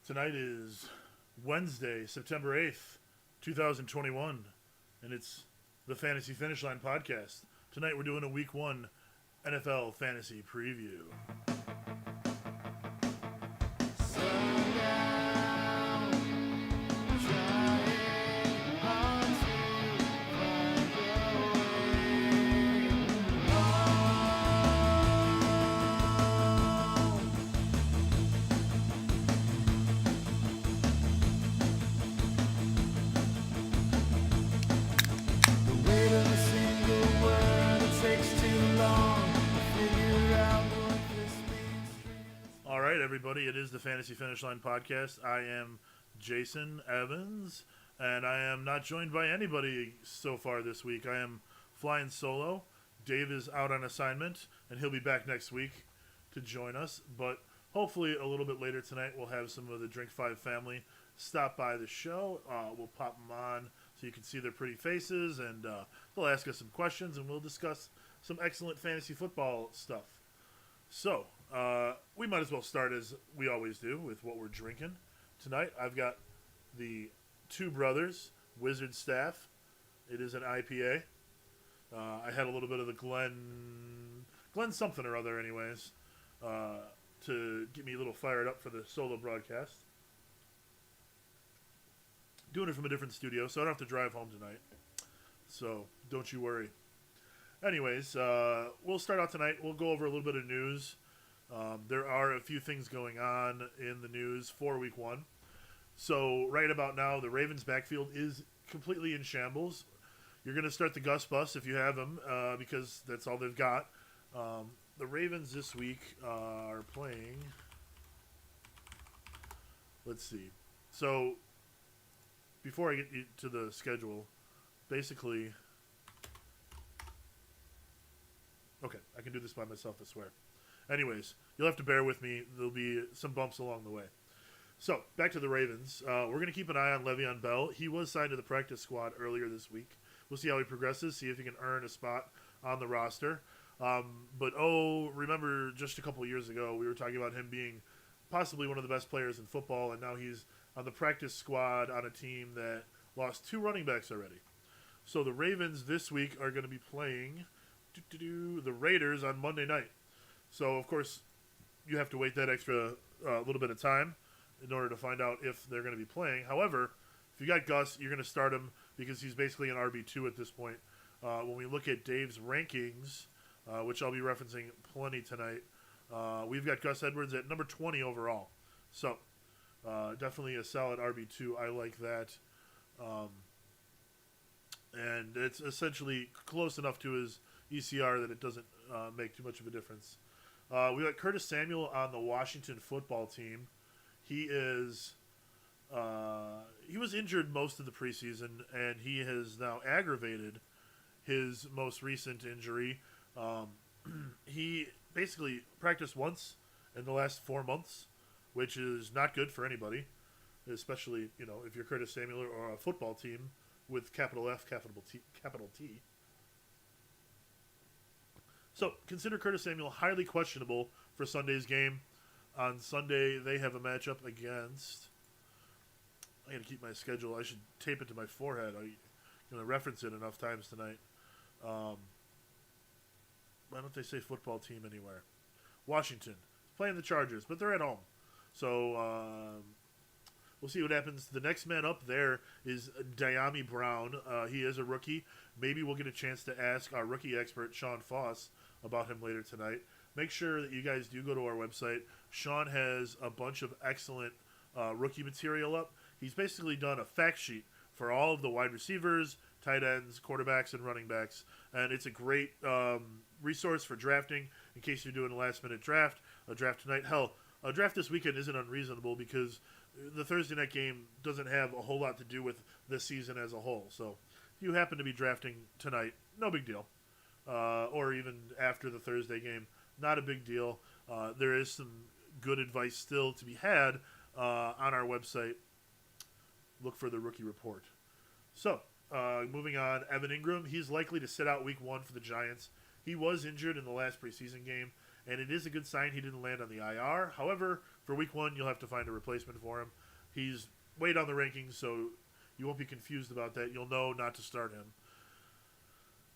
Tonight is Wednesday, September 8th, 2021, and it's the Fantasy Finish Line podcast. Tonight we're doing a Week 1 NFL Fantasy Preview. Everybody, it is the Fantasy Finish Line podcast. I am Jason Evans, and I am not joined by anybody so far this week. I am flying solo. Dave is out on assignment, and he'll be back next week to join us. But hopefully a little bit later tonight, we'll have some of the drinkfive family stop by the show. We'll pop them on so you can see their pretty faces, and they'll ask us some questions, and we'll discuss some excellent fantasy football stuff. So, we might as well start as we always do with what we're drinking. Tonight, I've got the Two Brothers Wizard Staff. It is an IPA. I had a little bit of the Glen something or other anyways, to get me a little fired up for the solo broadcast. Doing it from a different studio, so I don't have to drive home tonight. So, don't you worry. Anyways, we'll start out tonight. We'll go over a little bit of news. There are a few things going on in the news for Week 1. So right about now, the Ravens' backfield is completely in shambles. You're going to start the Gus Bus if you have him, because that's all they've got. The Ravens this week are playing... Let's see. So before I get to the schedule, basically... Okay, I can do this by myself, I swear. Anyways, you'll have to bear with me. There'll be some bumps along the way. So, back to the Ravens. We're going to keep an eye on Le'Veon Bell. He was signed to the practice squad earlier this week. We'll see how he progresses, see if he can earn a spot on the roster. Remember just a couple of years ago, we were talking about him being possibly one of the best players in football, and now he's on the practice squad on a team that lost 2 running backs already. So, the Ravens this week are going to be playing... the Raiders on Monday night. So, of course, you have to wait that extra little bit of time in order to find out if they're going to be playing. However, if you got Gus, you're going to start him because he's basically an RB2 at this point. When we look at Dave's rankings, which I'll be referencing plenty tonight, we've got Gus Edwards at number 20 overall. So, definitely a solid RB2. I like that. And it's essentially close enough to his ECR that it doesn't make too much of a difference. We got Curtis Samuel on the Washington football team. He was injured most of the preseason, and he has now aggravated his most recent injury. He basically practiced once in the last 4 months, which is not good for anybody, especially if you're Curtis Samuel or a football team with capital F, capital T. So, consider Curtis Samuel highly questionable for Sunday's game. On Sunday, they have a matchup against... I got to keep my schedule. I should tape it to my forehead. I'm going to reference it enough times tonight. Why don't they say football team anywhere? Washington. Playing the Chargers, but they're at home. So, we'll see what happens. The next man up there is Diami Brown. He is a rookie. Maybe we'll get a chance to ask our rookie expert, Sean Foss, about him later tonight. Make sure that you guys do go to our website. Sean has a bunch of excellent rookie material up. He's basically done a fact sheet for all of the wide receivers, tight ends, quarterbacks, and running backs. And it's a great resource for drafting in case you're doing a last-minute draft, a draft tonight. Hell, a draft this weekend isn't unreasonable because the Thursday night game doesn't have a whole lot to do with the season as a whole. So if you happen to be drafting tonight, no big deal. Or even after the Thursday game, not a big deal. There is some good advice still to be had on our website. Look for the rookie report. So, moving on, Evan Ingram, he's likely to sit out week 1 for the Giants. He was injured in the last preseason game, and it is a good sign he didn't land on the IR. However, For week 1, you'll have to find a replacement for him. He's way down the rankings, so you won't be confused about that. You'll know not to start him.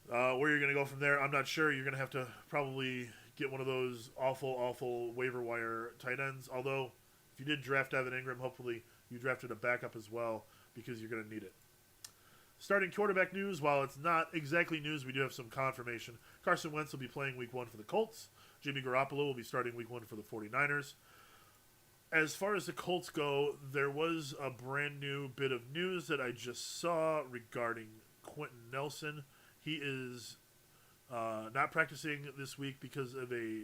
Where you're going to go from there, I'm not sure. You're going to have to probably get one of those awful waiver wire tight ends. Although, if you did draft Evan Ingram, hopefully you drafted a backup as well because you're going to need it. Starting quarterback news, while it's not exactly news, we do have some confirmation. Carson Wentz will be playing week 1 for the Colts. Jimmy Garoppolo will be starting week 1 for the 49ers. As far as the Colts go, there was a brand new bit of news that I just saw regarding Quentin Nelson. He is not practicing this week because of a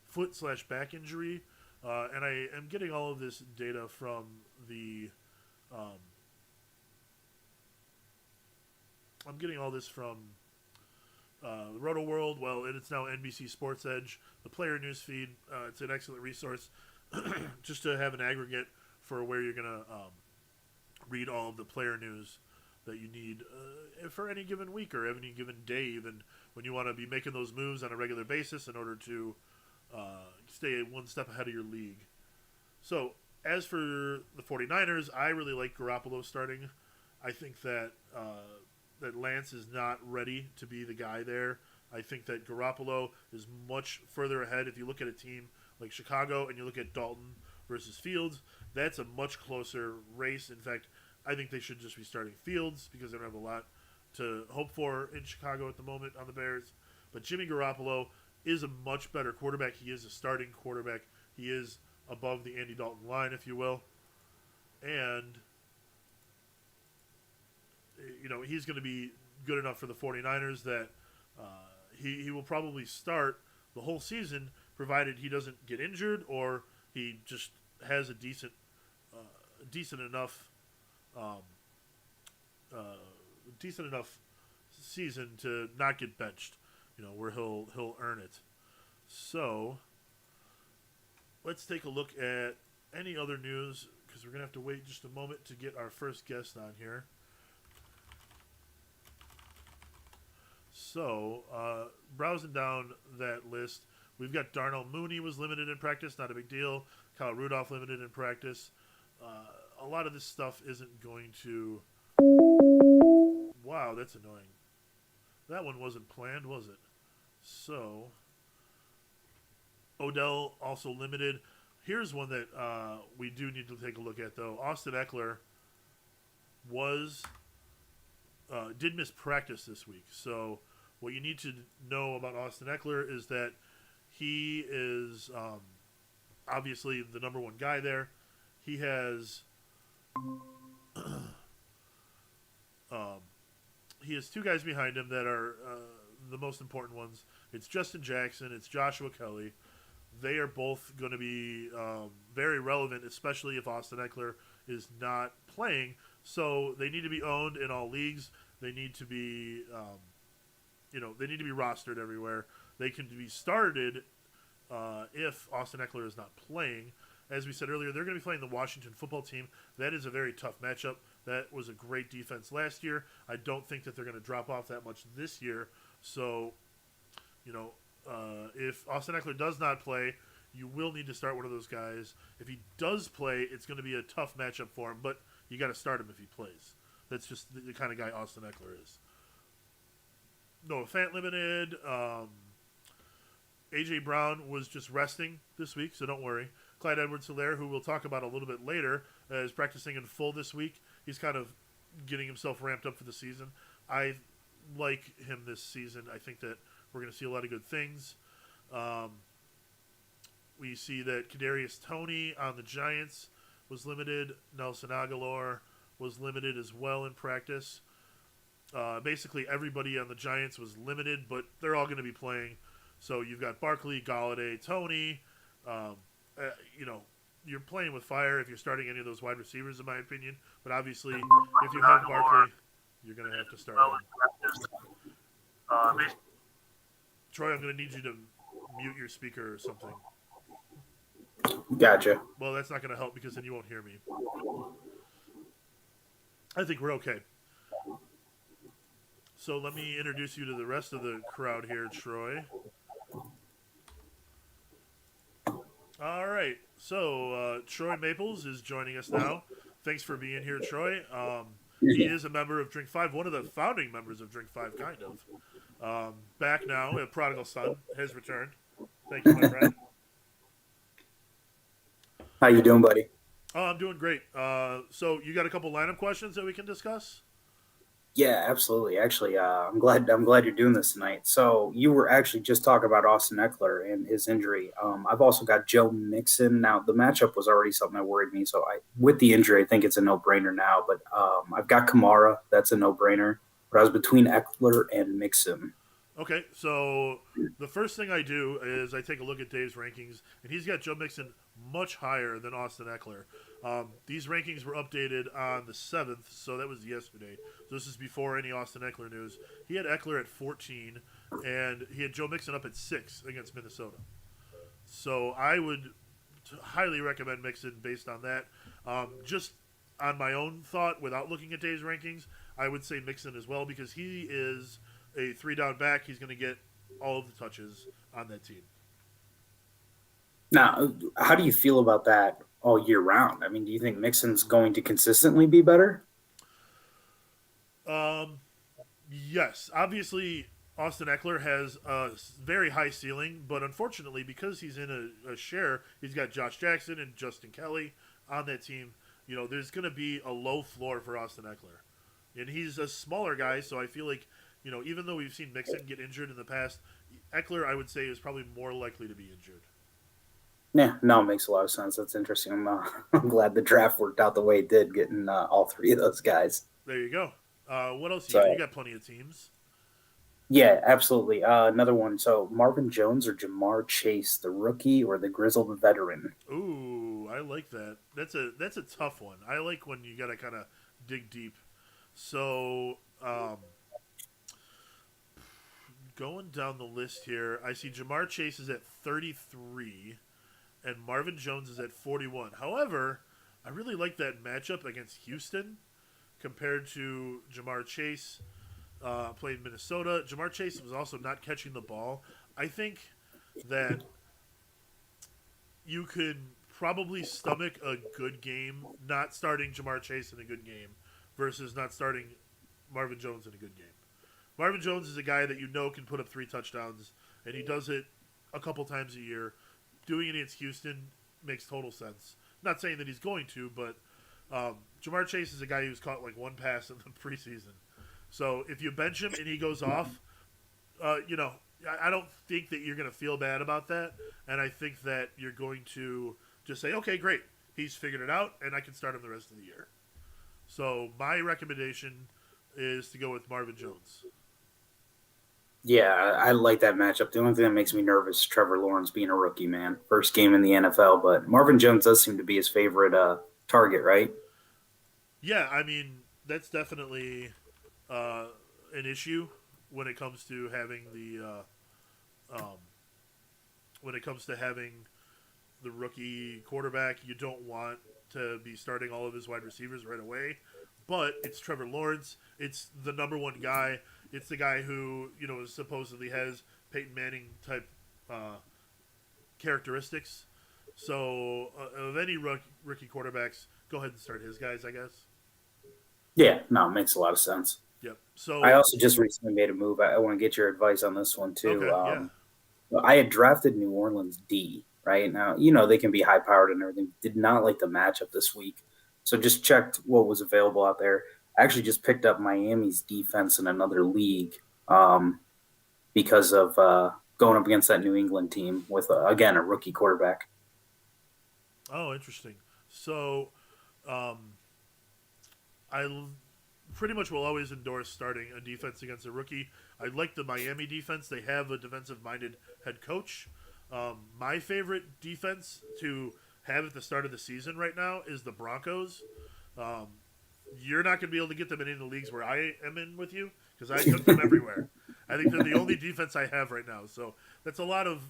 foot/back injury, and I am getting all of this data from the. I'm getting all this from Roto World. Well, and it's now NBC Sports Edge, the player news feed. It's an excellent resource just to have an aggregate for where you're going to read all of the player news that you need for any given week or any given day, even when you want to be making those moves on a regular basis in order to stay one step ahead of your league. So, as for the 49ers, I really like Garoppolo starting. I think that that Lance is not ready to be the guy there. I think that Garoppolo is much further ahead. If you look at a team like Chicago and you look at Dalton versus Fields, that's a much closer race. In fact, I think they should just be starting Fields because they don't have a lot to hope for in Chicago at the moment on the Bears. But Jimmy Garoppolo is a much better quarterback. He is a starting quarterback. He is above the Andy Dalton line, if you will. And he's going to be good enough for the 49ers that he will probably start the whole season, provided he doesn't get injured or he just has a decent enough season to not get benched, where he'll earn it. So let's take a look at any other news, because we're going to have to wait just a moment to get our first guest on here. So, browsing down that list, we've got Darnell Mooney was limited in practice, not a big deal. Kyle Rudolph limited in practice. A lot of this stuff isn't going to... Wow, that's annoying. That one wasn't planned, was it? So, Odell also limited. Here's one that we do need to take a look at, though. Austin Eckler did miss practice this week. So what you need to know about Austin Eckler is that he is obviously the number one guy there. He has two guys behind him that are the most important ones. It's Justin Jackson. It's Joshua Kelly. They are both going to be very relevant, especially if Austin Eckler is not playing. So they need to be owned in all leagues. They need to be, they need to be rostered everywhere. They can be started if Austin Eckler is not playing. As we said earlier, they're going to be playing the Washington football team. That is a very tough matchup. That was a great defense last year. I don't think that they're going to drop off that much this year. So, if Austin Eckler does not play, you will need to start one of those guys. If he does play, it's going to be a tough matchup for him, but you got to start him if he plays. That's just the kind of guy Austin Eckler is. Noah Fant limited. A.J. Brown was just resting this week, so don't worry. Clyde Edwards-Helaire, who we'll talk about a little bit later, is practicing in full this week. He's kind of getting himself ramped up for the season. I like him this season. I think that we're going to see a lot of good things. We see that Kadarius Toney on the Giants was limited. Nelson Aguilar was limited as well in practice. Basically, everybody on the Giants was limited, but they're all going to be playing. So you've got Barkley, Galladay, Toney. You're playing with fire if you're starting any of those wide receivers, in my opinion. But obviously, if you have Barkley, you're going to have to start him. Troy, I'm going to need you to mute your speaker or something. Gotcha. Well, that's not going to help because then you won't hear me. I think we're okay. So let me introduce you to the rest of the crowd here, Troy. All right. Troy Maples is joining us now. Thanks for being here, Troy. He is a member of Drink Five, one of the founding members of Drink Five, kind of. Back now, a prodigal son has returned. Thank you, my friend. How you doing, buddy? Oh, I'm doing great. So you got a couple lineup questions that we can discuss? Yeah, absolutely. Actually, I'm glad you're doing this tonight. So you were actually just talking about Austin Eckler and his injury. I've also got Joe Mixon. Now the matchup was already something that worried me. So with the injury, I think it's a no-brainer now. But I've got Kamara. That's a no-brainer. But I was between Eckler and Mixon. Okay, so the first thing I do is I take a look at Dave's rankings, and he's got Joe Mixon much higher than Austin Eckler. These rankings were updated on the 7th, so that was yesterday. So this is before any Austin Eckler news. He had Eckler at 14, and he had Joe Mixon up at 6 against Minnesota. So I would highly recommend Mixon based on that. Just on my own thought, without looking at Dave's rankings, I would say Mixon as well because he is a 3 down back. He's going to get all of the touches on that team. Now, how do you feel about that all year round? I mean, do you think Mixon's going to consistently be better? Um, yes, obviously Austin Eckler has a very high ceiling, but unfortunately, because he's in a share, he's got Josh Jackson and Justin Kelly on that team. There's going to be a low floor for Austin Eckler, and he's a smaller guy, so I feel like even though we've seen Mixon get injured in the past, Eckler I would say is probably more likely to be injured. Yeah, no, it makes a lot of sense. That's interesting. I'm glad the draft worked out the way it did, getting all three of those guys. There you go. What else you got? You So, got plenty of teams. yeah, absolutely. Another one. So, Marvin Jones or Jamar Chase, the rookie or the grizzled veteran? Ooh, I like that. That's a tough one. I like when you gotta kind of dig deep. So, going down the list here, I see Jamar Chase is at 33 and Marvin Jones is at 41. However, I really like that matchup against Houston compared to Jamar Chase playing Minnesota. Jamar Chase was also not catching the ball. I think that you could probably stomach a good game not starting Jamar Chase in a good game versus not starting Marvin Jones in a good game. Marvin Jones is a guy that can put up 3 touchdowns, and he does it a couple times a year. Doing it against Houston makes total sense. Not saying that he's going to, but Jamar Chase is a guy who's caught like one pass in the preseason. So if you bench him and he goes off, I don't think that you're going to feel bad about that. And I think that you're going to just say, okay, great. He's figured it out, and I can start him the rest of the year. So my recommendation is to go with Marvin Jones. Yeah, I like that matchup. The only thing that makes me nervous is Trevor Lawrence being a rookie, man. First game in the NFL, but Marvin Jones does seem to be his favorite target, right? Yeah, I mean, that's definitely uh, an issue when it comes to having um, the rookie quarterback. You don't want to be starting all of his wide receivers right away, but it's Trevor Lawrence. It's the number one guy. It's the guy who supposedly has Peyton Manning type uh, characteristics. So of any rookie quarterbacks, go ahead and start his guys, I guess. Yeah, no, it makes a lot of sense. Yep. I So also just recently made a move. I want to get your advice on this one too. okay, yeah. I had drafted New Orleans D. Right now, they can be high powered and everything. Did not like the matchup this week, so just checked what was available out there. I actually just picked up Miami's defense in another league because of going up against that New England team with again a rookie quarterback. Oh, interesting. So um, pretty much will always endorse starting a defense against a rookie. I like the Miami defense. They have a defensive minded head coach. My favorite defense to have at the start of the season right now is the Broncos. Um, you're not going to be able to get them in any of the leagues where I am in with you because I took them everywhere. I think they're the only defense I have right now. So that's a lot of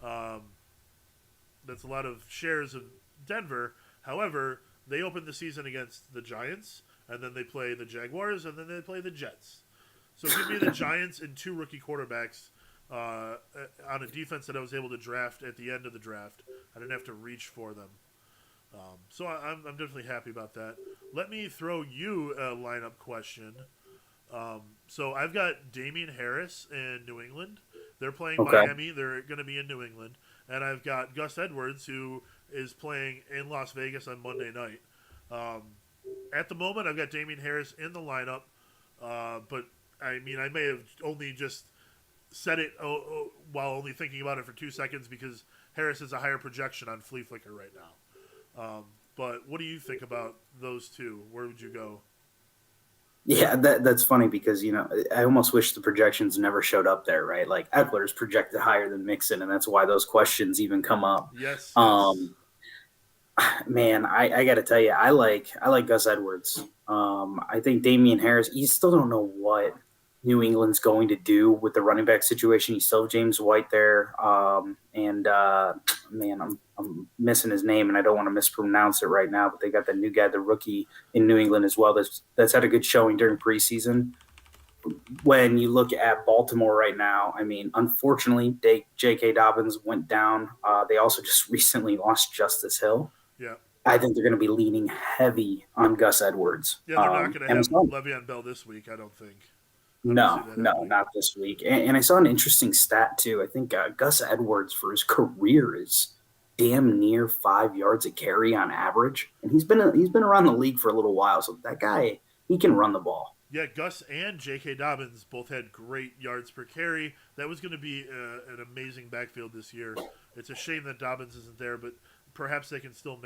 um, that's a lot of shares of Denver. However, they opened the season against the Giants, and then they play the Jaguars, and then they play the Jets. So give me the Giants and 2 rookie quarterbacks on a defense that I was able to draft at the end of the draft I didn't have to reach for them. So I'm definitely happy about that. Let me throw you a lineup question. So I've got Damian Harris in New England. They're playing Okay. Miami. They're going to be in New England. And I've got Gus Edwards, who is playing in Las Vegas on Monday night. Um, at the moment, I've got Damian Harris in the lineup. But I mean, I may have only just said it while only thinking about it for 2 seconds because Harris is a higher projection on Flea Flicker right now. But what do you think about those two? Where would you go? Yeah, that's funny because I almost wish the projections never showed up there, right? Like Eckler's projected higher than Mixon, and that's why those questions even come up. Yes, yes. Um, Man, I got to tell you, I like Gus Edwards. I think Damian Harris. You still don't know what New England's going to do with the running back situation. You still have James White there, and man, I'm missing his name, and I don't want to mispronounce it right now. But they got the new guy, the rookie in New England as well. That's had a good showing during preseason. When you look at Baltimore right now, I mean, unfortunately, J.K. Dobbins went down. They also just recently lost Justice Hill. Yeah. I think they're going to be leaning heavy on Gus Edwards. Yeah, they're not going to And I have saw, Le'Veon Bell this week, I don't think. I don't see no, that no, happening. not this week. And I saw an interesting stat too. I think Gus Edwards for his career is damn near 5 yards a carry on average, and he's been around the league for a little while. So that guy, he can run the ball. Yeah, Gus and J.K. Dobbins both had great yards per carry. That was going to be an amazing backfield this year. It's a shame that Dobbins isn't there, but perhaps they can still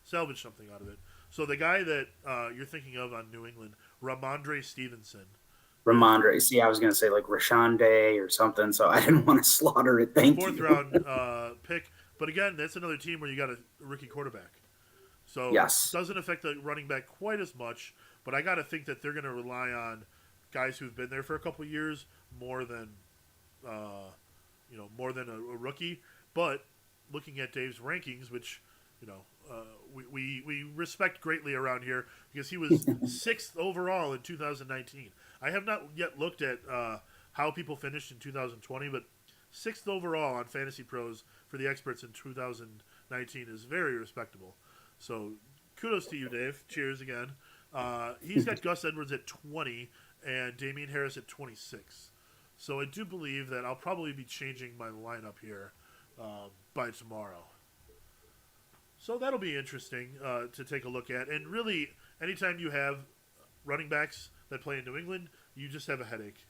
salvage something out of it. So the guy that you're thinking of on New England, Ramondre Stevenson, is Ramondre. See, I was going to say like Rashawn Day or something, so I didn't want to slaughter it. Thank fourth you. round pick. But again, that's another team where you got a rookie quarterback. So Yes. doesn't affect the running back quite as much, but I got to think that they're going to rely on guys who've been there for a couple of years more than a rookie. But looking at Dave's rankings, which you know we respect greatly around here because he was sixth overall in 2019. I have not yet looked at how people finished in 2020, but sixth overall on Fantasy Pros for the experts in 2019 is very respectable. So kudos to you, Dave. Cheers again. He's got Gus Edwards at 20 and Damian Harris at 26. So I do believe that I'll probably be changing my lineup here by tomorrow. So that'll be interesting to take a look at. And really, anytime you have running backs that play in New England, you just have a headache.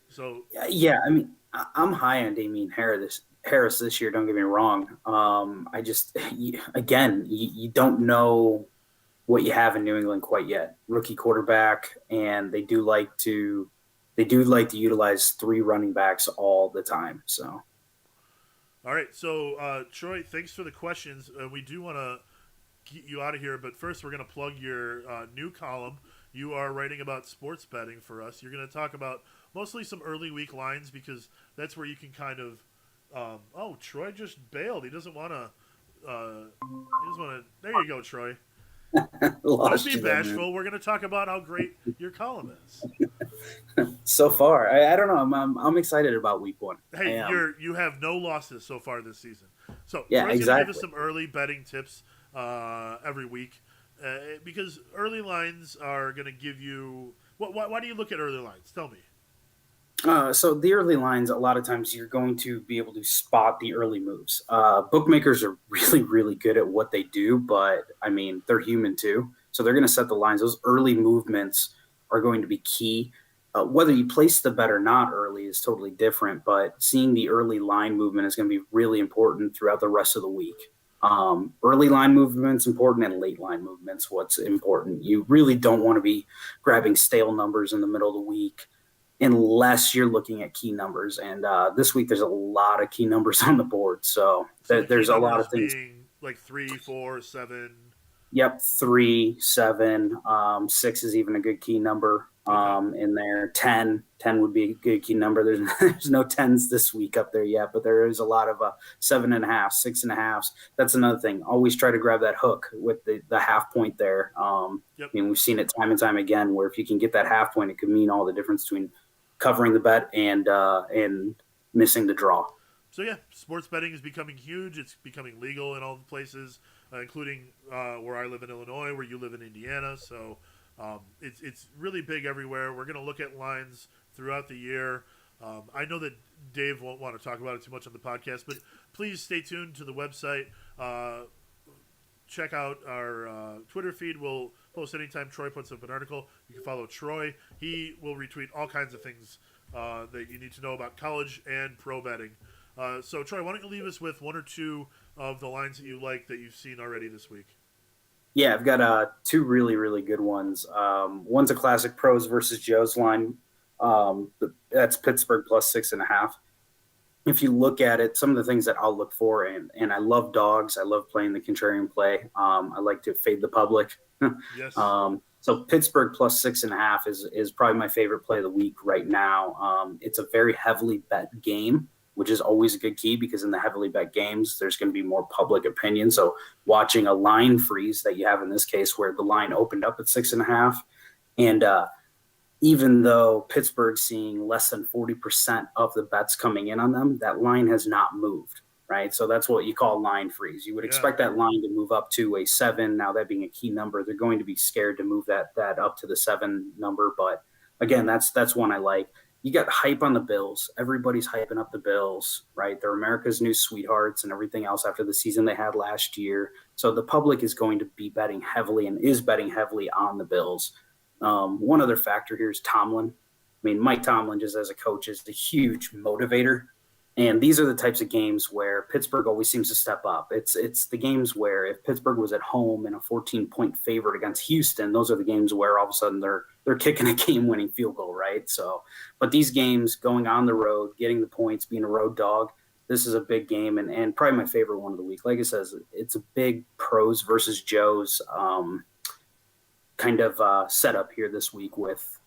So Yeah, I mean, I'm high on Damian Harris this year. Don't get me wrong. I just, again, you don't know what you have in New England quite yet. Rookie quarterback, and they do like to utilize three running backs all the time. So all right, so Troy, thanks for the questions. We do want to get you out of here, but first we're going to plug your new column. You are writing about sports betting for us. You're going to talk about mostly some early week lines because that's where you can kind of. Troy just bailed. He doesn't want to. He doesn't want to. There you go, Troy. Don't lost be you there, man. bashful. We're going to talk about how great your column is. So far, I don't know. I'm excited about week one. I Hey, am. you have no losses so far this season. So Yeah, Troy's going to give us exactly. some early betting tips every week because early lines are going to give you. Why do you look at early lines? Tell me. So the early lines, a lot of times you're going to be able to spot the early moves. Bookmakers are really, really good at what they do, but I mean, they're human too. So they're going to set the lines. Those early movements are going to be key. Whether you place the bet or not early is totally different, but seeing the early line movement is going to be really important throughout the rest of the week. Early line movements important and late line movements what's important. You really don't want to be grabbing stale numbers in the middle of the week unless you're looking at key numbers. And this week, there's a lot of key numbers on the board. So So the key there's a lot of numbers things. being like 3, 4, 7. Yep, 3, 7, 6 is even a good key number Okay. in there. 10 would be a good key number. There's no tens this week up there yet, but there is a lot of 7.5, 6.5. That's another thing. Always try to grab that hook with the half point there. I Yep. mean, we've seen it time and time again where if you can get that half point, it could mean all the difference between covering the bet and missing the draw. So yeah, sports betting is becoming huge. It's becoming legal in all the places, including where I live in Illinois, where you live in Indiana. So it's really big everywhere. We're going to look at lines throughout the year. I know that Dave won't want to talk about it too much on the podcast, but please stay tuned to the website. Check out our Twitter feed. We'll post anytime Troy puts up an article. You can follow Troy. He will retweet all kinds of things that you need to know about college and pro betting. So, Troy, why don't you leave us with one or two of the lines that you like that you've seen already this week? Yeah, I've got two really, really good ones. One's a classic pros versus Joe's line. That's Pittsburgh plus 6.5. If you look at it, some of the things that I'll look for, and I love dogs. I love playing the contrarian play. I like to fade the public. Yes. So Pittsburgh plus 6.5 is probably my favorite play of the week right now. It's a very heavily bet game, which is always a good key because in the heavily bet games, there's going to be more public opinion. So watching a line freeze that you have in this case where the line opened up at 6.5 and even though Pittsburgh's seeing less than 40% of the bets coming in on them, that line has not moved, right? So that's what you call line freeze. You would expect that line to move up to a 7. Now that being a key number, they're going to be scared to move that up to the 7 number. But again, that's one I like. You got hype on the Bills. Everybody's hyping up the Bills, right? They're America's new sweethearts and everything else after the season they had last year. So the public is going to be betting heavily and is betting heavily on the Bills. One other factor here is Tomlin. I mean, Mike Tomlin, just as a coach, is a huge motivator. And these are the types of games where Pittsburgh always seems to step up. It's the games where if Pittsburgh was at home in a 14-point favorite against Houston, those are the games where all of a sudden they're kicking a game-winning field goal, right? So, but these games going on the road, getting the points, being a road dog, this is a big game and probably my favorite one of the week. Like I says, it's a big pros versus Joes kind of setup here this week with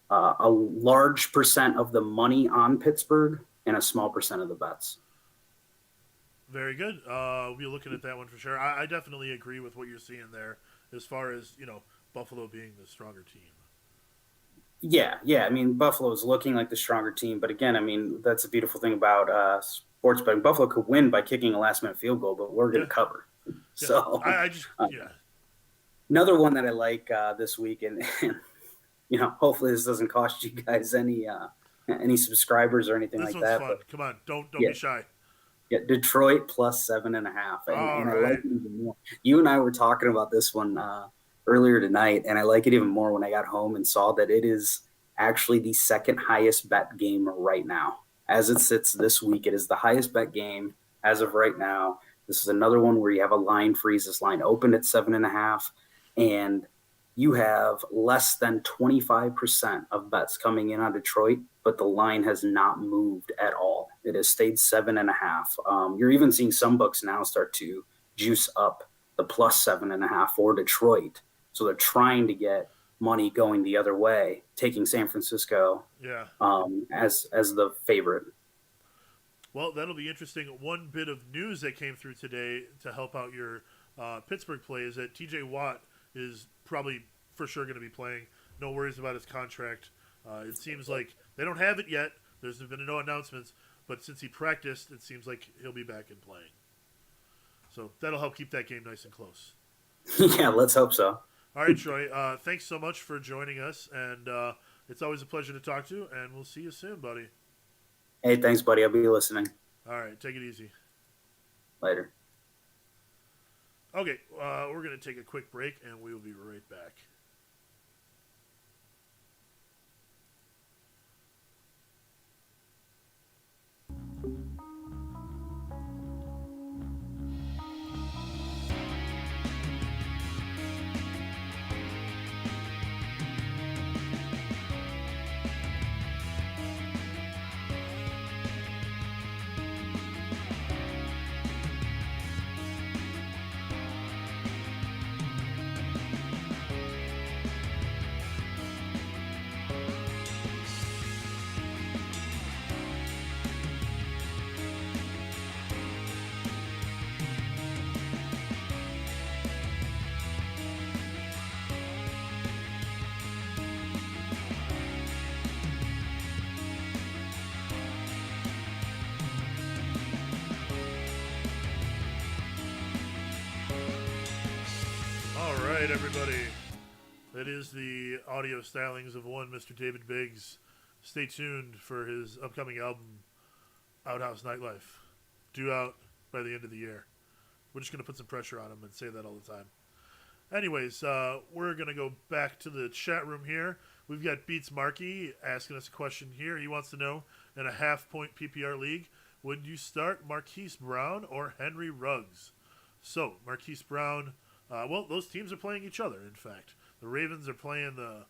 a large percent of the money on Pittsburgh and a small percent of the bets. Very good. We'll be looking at that one for sure. I definitely agree with what you're seeing there as far as, Buffalo being the stronger team. Yeah. I mean, Buffalo's looking like the stronger team. But again, I mean, that's a beautiful thing about sports betting. Buffalo could win by kicking a last-minute field goal, but we're going to cover. Yeah. So I just. Another one that I like this week, and hopefully this doesn't cost you guys any subscribers or anything like that. This one's fun. Come on, don't be shy. Yeah, Detroit plus 7.5, and I like it even more. You and I were talking about this one earlier tonight, and I like it even more when I got home and saw that it is actually the second highest bet game right now. As it sits this week, it is the highest bet game as of right now. This is another one where you have a line freeze. This line opened at 7.5. And you have less than 25% of bets coming in on Detroit, but the line has not moved at all. It has stayed 7.5. You're even seeing some books now start to juice up the plus 7.5 for Detroit. So they're trying to get money going the other way, taking San Francisco as the favorite. Well, that'll be interesting. One bit of news that came through today to help out your Pittsburgh play is that TJ Watt is probably for sure going to be playing. No worries about his contract. It seems like they don't have it yet. There's been no announcements, but since he practiced, it seems like he'll be back and playing. So that'll help keep that game nice and close. Yeah, let's hope so. All right, Troy. Thanks so much for joining us, and it's always a pleasure to talk to you, and we'll see you soon, buddy. Hey, thanks, buddy. I'll be listening. All right, take it easy. Later. Okay, we're going to take a quick break, and we will be right back. right, everybody. That is the audio stylings of one Mr. David Biggs. Stay tuned for his upcoming album, Outhouse Nightlife, due out by the end of the year. We're just going to put some pressure on him and say that all the time. Anyways, we're going to go back to the chat room here. We've got Beats Markey asking us a question here. He wants to know, in a half-point PPR league, would you start Marquise Brown or Henry Ruggs? So, Marquise Brown, well, those teams are playing each other, in fact. The Ravens are playing the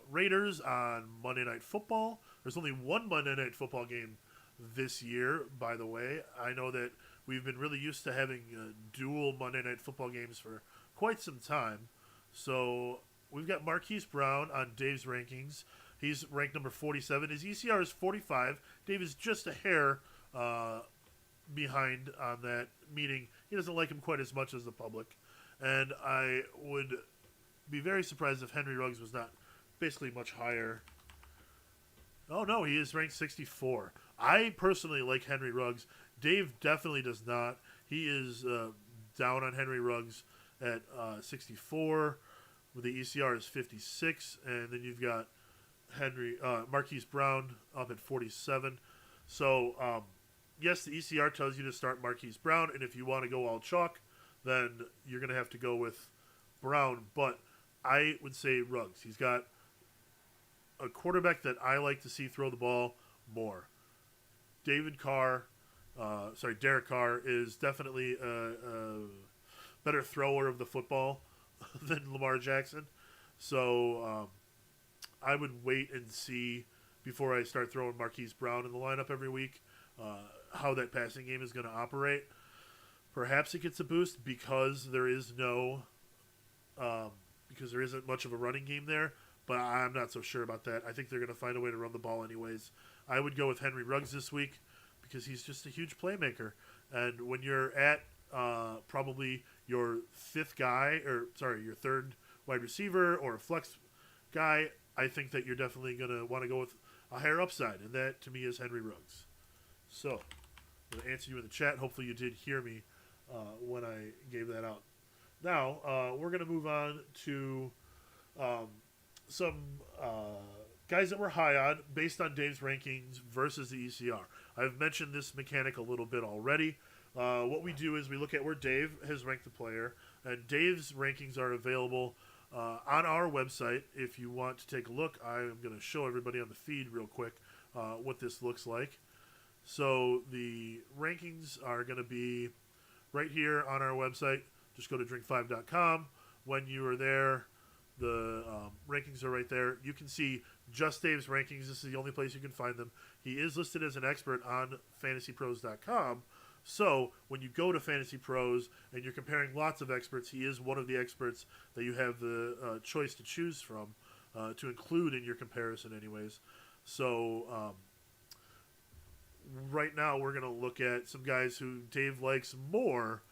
Raiders on Monday Night Football. There's only one Monday Night Football game this year, by the way. I know that we've been really used to having dual Monday Night Football games for quite some time. So we've got Marquise Brown on Dave's rankings. He's ranked number 47. His ECR is 45. Dave is just a hair behind on that, meaning he doesn't like him quite as much as the public. And I would be very surprised if Henry Ruggs was not basically much higher. Oh no, he is ranked 64. I personally like Henry Ruggs. Dave definitely does not. He is down on Henry Ruggs at 64. The ECR is 56, and then you've got Marquise Brown up at 47. So yes, the ECR tells you to start Marquise Brown, and if you want to go all chalk, then you're going to have to go with Brown. But I would say Ruggs. He's got a quarterback that I like to see throw the ball more. Derek Carr is definitely a better thrower of the football than Lamar Jackson. So I would wait and see before I start throwing Marquise Brown in the lineup every week how that passing game is going to operate. Perhaps it gets a boost because there is because there isn't much of a running game there, but I'm not so sure about that. I think they're going to find a way to run the ball anyways. I would go with Henry Ruggs this week because he's just a huge playmaker. And when you're at probably your your third wide receiver or a flex guy, I think that you're definitely going to want to go with a higher upside, and that to me is Henry Ruggs. So, I'm going to answer you in the chat. Hopefully you did hear me when I gave that out. Now, we're going to move on to some guys that we're high on based on Dave's rankings versus the ECR. I've mentioned this mechanic a little bit already. What we do is we look at where Dave has ranked the player, and Dave's rankings are available on our website. If you want to take a look, I'm going to show everybody on the feed real quick what this looks like. So the rankings are going to be right here on our website. Just go to drinkfive.com. When you are there, the rankings are right there. You can see just Dave's rankings. This is the only place you can find them. He is listed as an expert on fantasypros.com. So when you go to Fantasy Pros and you're comparing lots of experts, he is one of the experts that you have the choice to choose from to include in your comparison anyways. So right now we're going to look at some guys who Dave likes more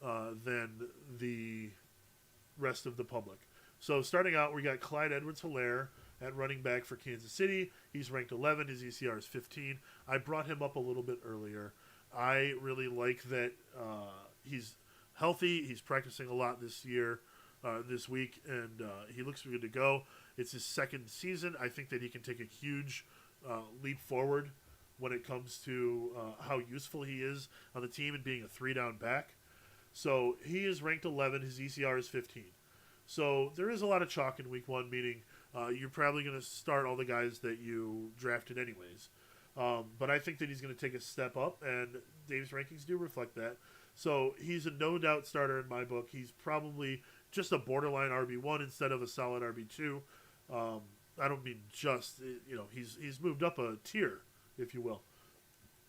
than the rest of the public. So starting out, we got Clyde Edwards-Helaire at running back for Kansas City. He's ranked 11. His ECR is 15. I brought him up a little bit earlier. I really like that he's healthy. He's practicing a lot this week, and he looks good to go. It's his second season. I think that he can take a huge leap forward when it comes to how useful he is on the team and being a three-down back. So he is ranked 11. His ECR is 15. So there is a lot of chalk in week one, meaning you're probably going to start all the guys that you drafted anyways. But I think that he's going to take a step up, and Dave's rankings do reflect that. So he's a no-doubt starter in my book. He's probably just a borderline RB1 instead of a solid RB2. I don't mean just, he's moved up a tier, if you will.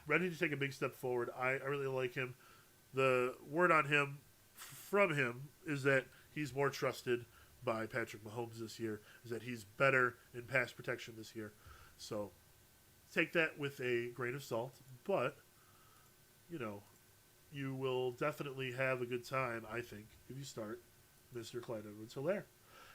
Ready to take a big step forward. I really like him. The word on him, from him, is that he's more trusted by Patrick Mahomes this year, is that he's better in pass protection this year. So take that with a grain of salt, but, you will definitely have a good time, I think, if you start Mr. Clyde Edwards-Helaire.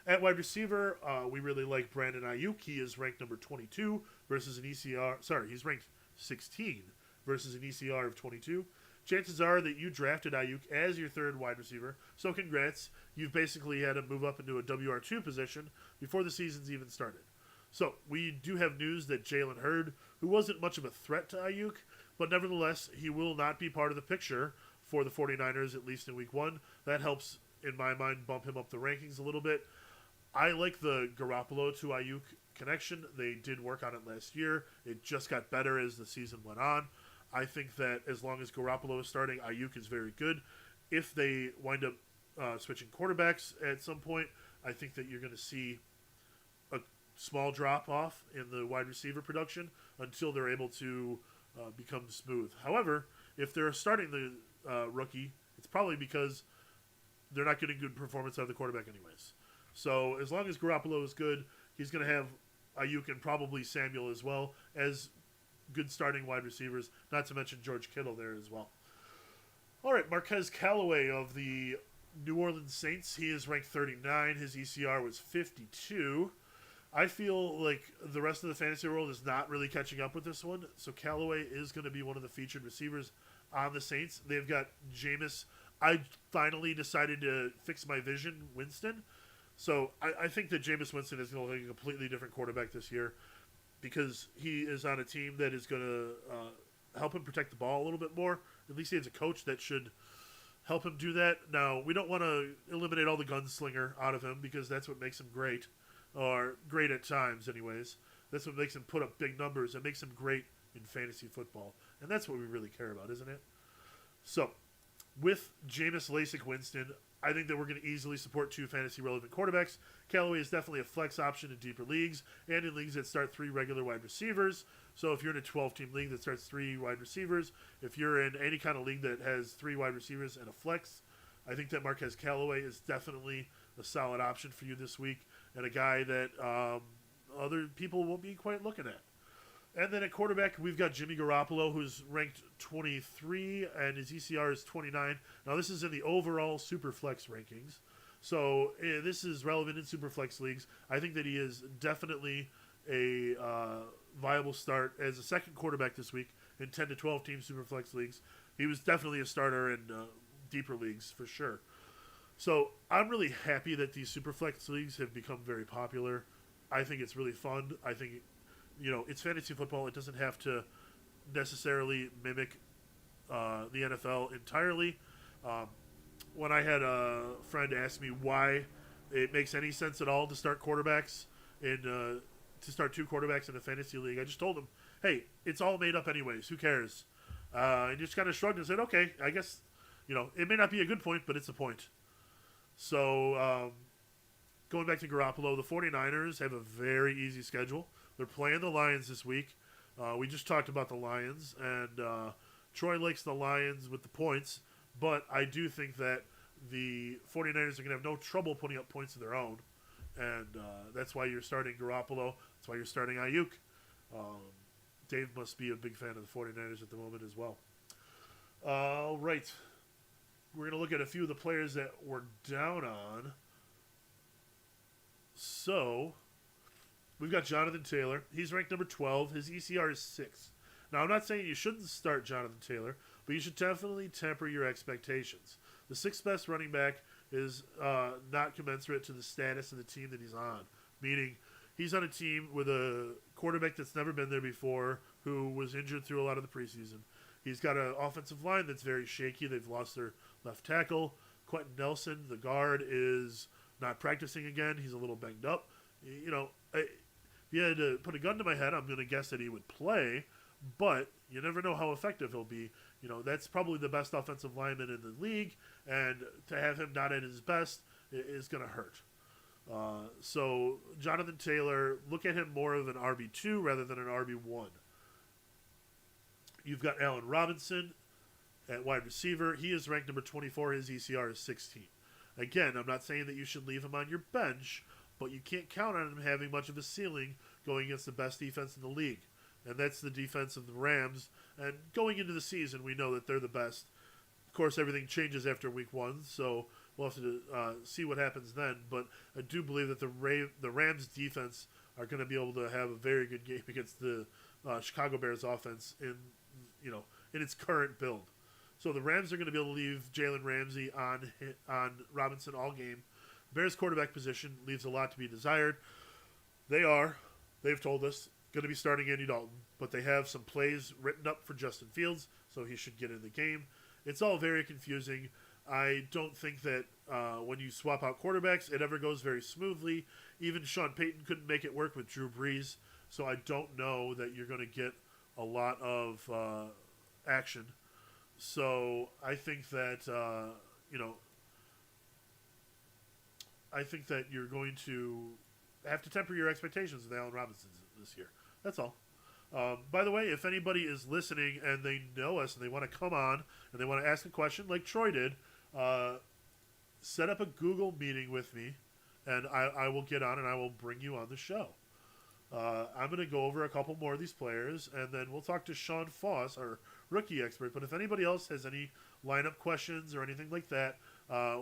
At wide receiver, we really like Brandon Ayuk. He is ranked number 22 versus an ECR. Sorry, he's ranked 16 versus an ECR of 22. chances are that you drafted Ayuk as your third wide receiver. So congrats. You've basically had to move up into a WR2 position before the season's even started. So we do have news that Jalen Hurd, who wasn't much of a threat to Ayuk, but nevertheless, he will not be part of the picture for the 49ers, at least in week one. That helps, in my mind, bump him up the rankings a little bit. I like the Garoppolo to Ayuk connection. They did work on it last year. It just got better as the season went on. I think that as long as Garoppolo is starting, Ayuk is very good. If they wind up switching quarterbacks at some point, I think that you're going to see a small drop off in the wide receiver production until they're able to become smooth. However, if they're starting the rookie, it's probably because they're not getting good performance out of the quarterback anyways. So as long as Garoppolo is good, he's going to have Ayuk and probably Samuel as well as good starting wide receivers, not to mention George Kittle there as well. All right, Marquez Callaway of the New Orleans Saints, he is ranked 39. His ECR was 52. I feel like the rest of the fantasy world is not really catching up with this one, so Callaway is going to be one of the featured receivers on the Saints. They've got Jameis. I finally decided to fix my vision, Winston. So I think that Jameis Winston is going to look like a completely different quarterback this year because he is on a team that is going to help him protect the ball a little bit more. At least he has a coach that should help him do that. Now, we don't want to eliminate all the gunslinger out of him because that's what makes him great, or great at times anyways. That's what makes him put up big numbers and makes him great in fantasy football. And that's what we really care about, isn't it? So, with Jameis LaSick Winston, I think that we're going to easily support two fantasy-relevant quarterbacks. Callaway is definitely a flex option in deeper leagues and in leagues that start 3 regular wide receivers. So if you're in a 12-team league that starts 3 wide receivers, if you're in any kind of league that has 3 wide receivers and a flex, I think that Marquez Callaway is definitely a solid option for you this week and a guy that other people won't be quite looking at. And then at quarterback, we've got Jimmy Garoppolo, who's ranked 23, and his ECR is 29. Now, this is in the overall Superflex rankings. So, this is relevant in Superflex leagues. I think that he is definitely a viable start as a second quarterback this week in 10 to 12-team Superflex leagues. He was definitely a starter in deeper leagues, for sure. So, I'm really happy that these Superflex leagues have become very popular. I think it's really fun. I think it's fantasy football. It doesn't have to necessarily mimic the NFL entirely. When I had a friend ask me why it makes any sense at all to start quarterbacks to start 2 quarterbacks in a fantasy league, I just told him, hey, it's all made up anyways. Who cares? And just kind of shrugged and said, okay, I guess, it may not be a good point, but it's a point. So, going back to Garoppolo, the 49ers have a very easy schedule. They're playing the Lions this week. We just talked about the Lions, and Troy likes the Lions with the points, but I do think that the 49ers are going to have no trouble putting up points of their own, and that's why you're starting Garoppolo. That's why you're starting Ayuk. Dave must be a big fan of the 49ers at the moment as well. All right. We're going to look at a few of the players that we're down on. So, we've got Jonathan Taylor. He's ranked number 12. His ECR is 6. Now, I'm not saying you shouldn't start Jonathan Taylor, but you should definitely temper your expectations. The 6th best running back is not commensurate to the status of the team that he's on, meaning he's on a team with a quarterback that's never been there before, who was injured through a lot of the preseason. He's got an offensive line that's very shaky. They've lost their left tackle. Quentin Nelson, the guard, is not practicing again. He's a little banged up. If you had to put a gun to my head, I'm going to guess that he would play, but you never know how effective he'll be. That's probably the best offensive lineman in the league, and to have him not at his best is going to hurt. So Jonathan Taylor, look at him more of an RB2 rather than an RB1. You've got Allen Robinson at wide receiver. He is ranked number 24. His ECR is 16. Again, I'm not saying that you should leave him on your bench, but you can't count on him having much of a ceiling going against the best defense in the league. And that's the defense of the Rams. And going into the season, we know that they're the best. Of course, everything changes after week 1, so we'll have to see what happens then. But I do believe that the Rams defense are going to be able to have a very good game against the Chicago Bears offense in its current build. So the Rams are going to be able to leave Jalen Ramsey on Robinson all game. Bears quarterback position leaves a lot to be desired. They've told us, going to be starting Andy Dalton, but they have some plays written up for Justin Fields, so he should get in the game. It's all very confusing. I don't think that when you swap out quarterbacks, it ever goes very smoothly. Even Sean Payton couldn't make it work with Drew Brees, so I don't know that you're going to get a lot of action. So I think that I think that you're going to have to temper your expectations with Allen Robinson this year. That's all. By the way, if anybody is listening and they know us and they want to come on and they want to ask a question like Troy did, set up a Google meeting with me, and I will get on and I will bring you on the show. I'm going to go over a couple more of these players, and then we'll talk to Sean Foss, our rookie expert. But if anybody else has any lineup questions or anything like that,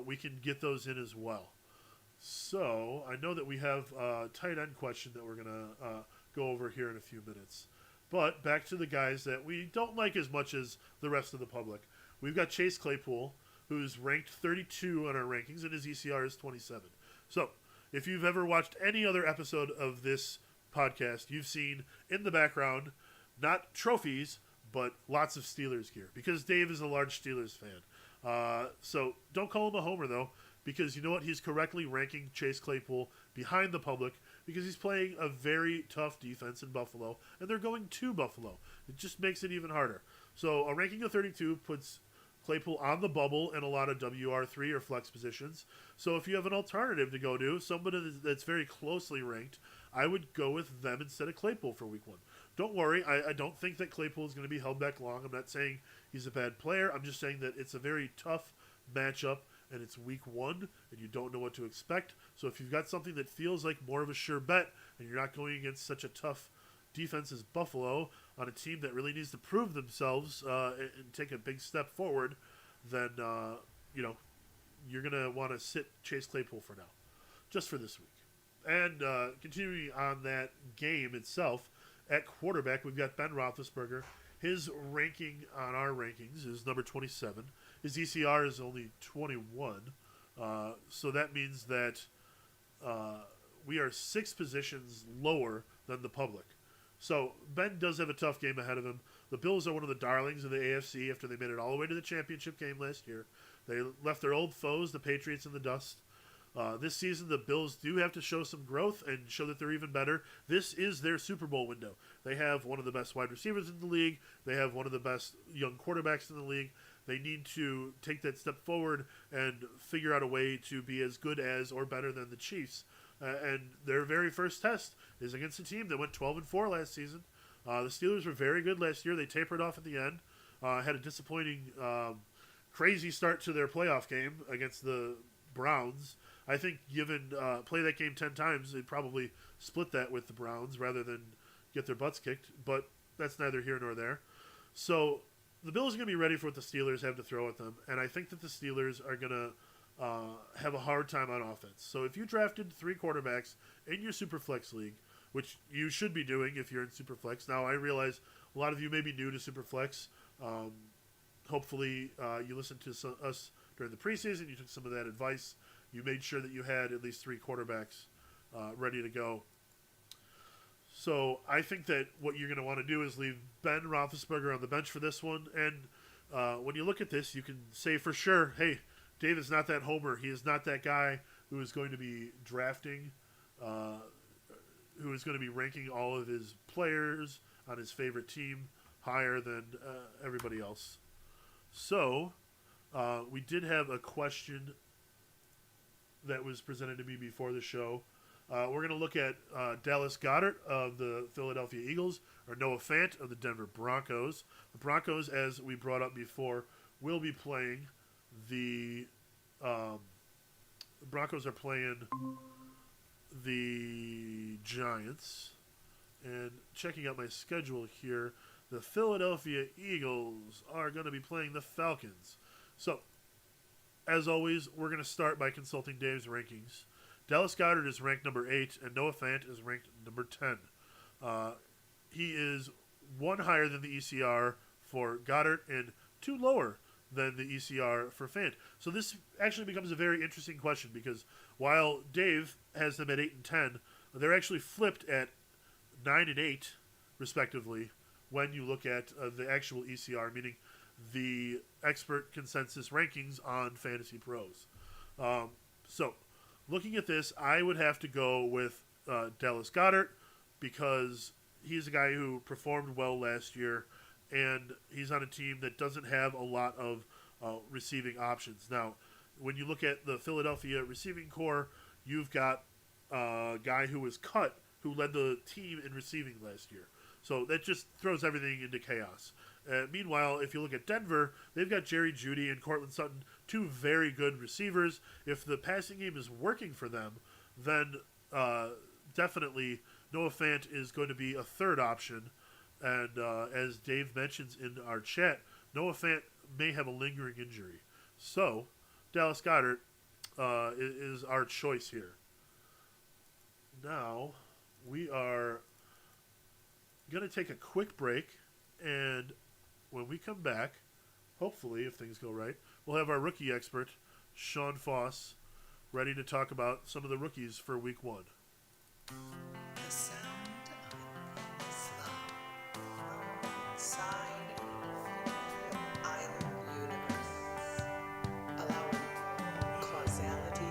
we can get those in as well. So I know that we have a tight end question that we're going to go over here in a few minutes. But back to the guys that we don't like as much as the rest of the public. We've got Chase Claypool, who's ranked 32 on our rankings, and his ECR is 27. So if you've ever watched any other episode of this podcast, you've seen in the background not trophies, but lots of Steelers gear, because Dave is a large Steelers fan. So don't call him a homer, though, because you know what? He's correctly ranking Chase Claypool behind the public because he's playing a very tough defense in Buffalo, and they're going to Buffalo. It just makes it even harder. So a ranking of 32 puts Claypool on the bubble in a lot of WR3 or flex positions. So if you have an alternative to go to, somebody that's very closely ranked, I would go with them instead of Claypool for week one. Don't worry, I don't think that Claypool is going to be held back long. I'm not saying he's a bad player. I'm just saying that it's a very tough matchup, and it's week one, and you don't know what to expect. So if you've got something that feels like more of a sure bet, and you're not going against such a tough defense as Buffalo on a team that really needs to prove themselves and take a big step forward, then you're going to want to sit Chase Claypool for now, just for this week. And continuing on that game itself, at quarterback, we've got Ben Roethlisberger. His ranking on our rankings is number 27. His ECR is only 21. So that means that we are 6 positions lower than the public. So Ben does have a tough game ahead of him. The Bills are one of the darlings of the AFC after they made it all the way to the championship game last year. They left their old foes, the Patriots, in the dust. This season, the Bills do have to show some growth and show that they're even better. This is their Super Bowl window. They have one of the best wide receivers in the league. They have one of the best young quarterbacks in the league. They need to take that step forward and figure out a way to be as good as or better than the Chiefs. And their very first test is against a team that went 12-4 last season. The Steelers were very good last year. They tapered off at the end. Had a disappointing, crazy start to their playoff game against the Browns. I think given play that game 10 times, they'd probably split that with the Browns rather than get their butts kicked. But that's neither here nor there. So the Bills are going to be ready for what the Steelers have to throw at them. And I think that the Steelers are going to have a hard time on offense. So if you drafted 3 quarterbacks in your Superflex league, which you should be doing if you're in Superflex. Now, I realize a lot of you may be new to Superflex. Hopefully, you listened to us during the preseason. You took some of that advice. You made sure that you had at least 3 quarterbacks ready to go. So I think that what you're going to want to do is leave Ben Roethlisberger on the bench for this one. And when you look at this, you can say for sure, hey, Dave is not that homer. He is not that guy who is going to be drafting, who is going to be ranking all of his players on his favorite team higher than everybody else. So we did have a question that was presented to me before the show. We're going to look at Dallas Goedert of the Philadelphia Eagles or Noah Fant of the Denver Broncos. The Broncos, as we brought up before, will be playing the Broncos are playing the Giants. And checking out my schedule here, the Philadelphia Eagles are going to be playing the Falcons. So, as always, we're going to start by consulting Dave's rankings. Dallas Goedert is ranked number 8, and Noah Fant is ranked number 10. He is 1 higher than the ECR for Goedert and 2 lower than the ECR for Fant. So this actually becomes a very interesting question because while Dave has them at 8 and 10, they're actually flipped at 9 and 8, respectively, when you look at the actual ECR, meaning the expert consensus rankings on Fantasy Pros. So, looking at this, I would have to go with Dallas Goedert because he's a guy who performed well last year, and he's on a team that doesn't have a lot of receiving options. Now, when you look at the Philadelphia receiving core, you've got a guy who was cut who led the team in receiving last year. So that just throws everything into chaos. Meanwhile, if you look at Denver, they've got Jerry Jeudy and Cortland Sutton, two very good receivers. If the passing game is working for them, then definitely Noah Fant is going to be a third option. And as Dave mentions in our chat, Noah Fant may have a lingering injury. So Dallas Goedert is our choice here. Now we are going to take a quick break, and when we come back, hopefully, if things go right, we'll have our rookie expert, Sean Foss, ready to talk about some of the rookies for week 1. The sound of Islam from inside the island universe, allowing causality.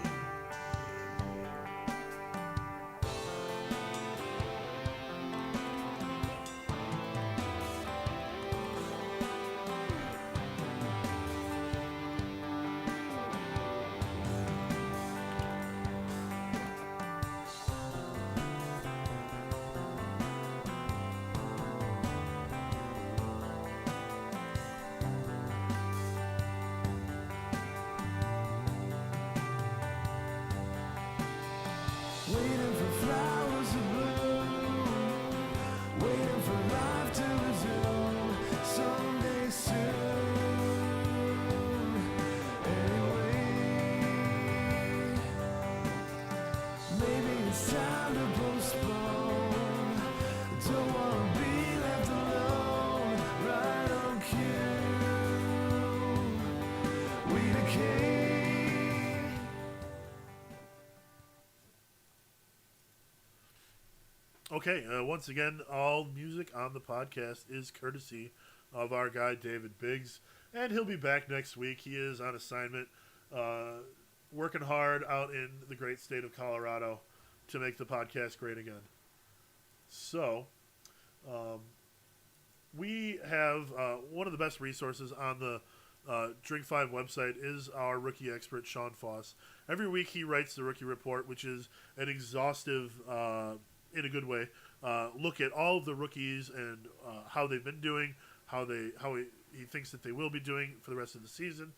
Waiting for flowers to bloom, waiting for life to resume someday soon. Anyway, maybe it's time to postpone. Don't wanna be left alone, right on cue. We decay. Okay, once again, all music on the podcast is courtesy of our guy David Biggs, and he'll be back next week. He is on assignment, working hard out in the great state of Colorado to make the podcast great again. So, we have one of the best resources on the drinkfive website is our rookie expert, Sean Foss. Every week he writes the rookie report, which is an exhaustive in a good way, look at all of the rookies and how they've been doing, how he thinks that they will be doing for the rest of the season.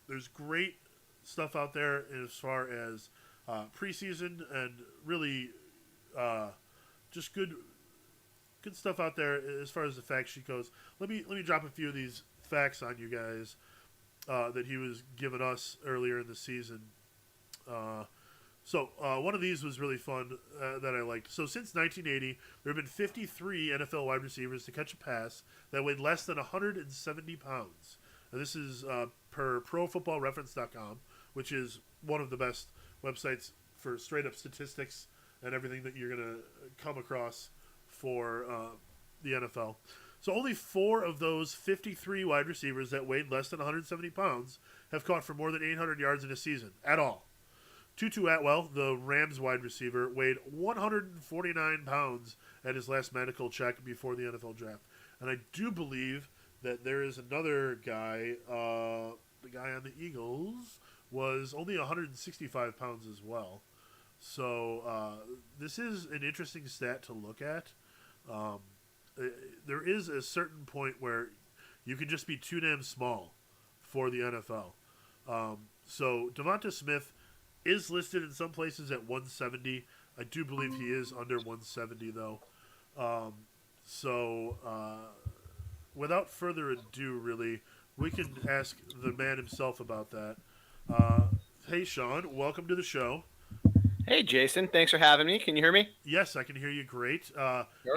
There's great stuff out there as far as preseason and really just good stuff out there as far as the fact sheet goes. Let me drop a few of these facts on you guys that he was giving us earlier in the season. So one of these was really fun that I liked. So since 1980, there have been 53 NFL wide receivers to catch a pass that weighed less than 170 pounds. And this is per ProFootballReference.com, which is one of the best websites for straight-up statistics and everything that you're going to come across for the NFL. So only 4 of those 53 wide receivers that weighed less than 170 pounds have caught for more than 800 yards in a season at all. Tutu Atwell, the Rams wide receiver, weighed 149 pounds at his last medical check before the NFL draft. And I do believe that there is another guy, the guy on the Eagles, was only 165 pounds as well. So this is an interesting stat to look at. There is a certain point where you can just be too damn small for the NFL. So Devonta Smith is listed in some places at 170. I do believe he is under 170 though. Without further ado, really, we can ask the man himself about that. Hey, Sean, welcome to the show. Hey, Jason. Thanks for having me. Can you hear me? Yes, I can hear you great.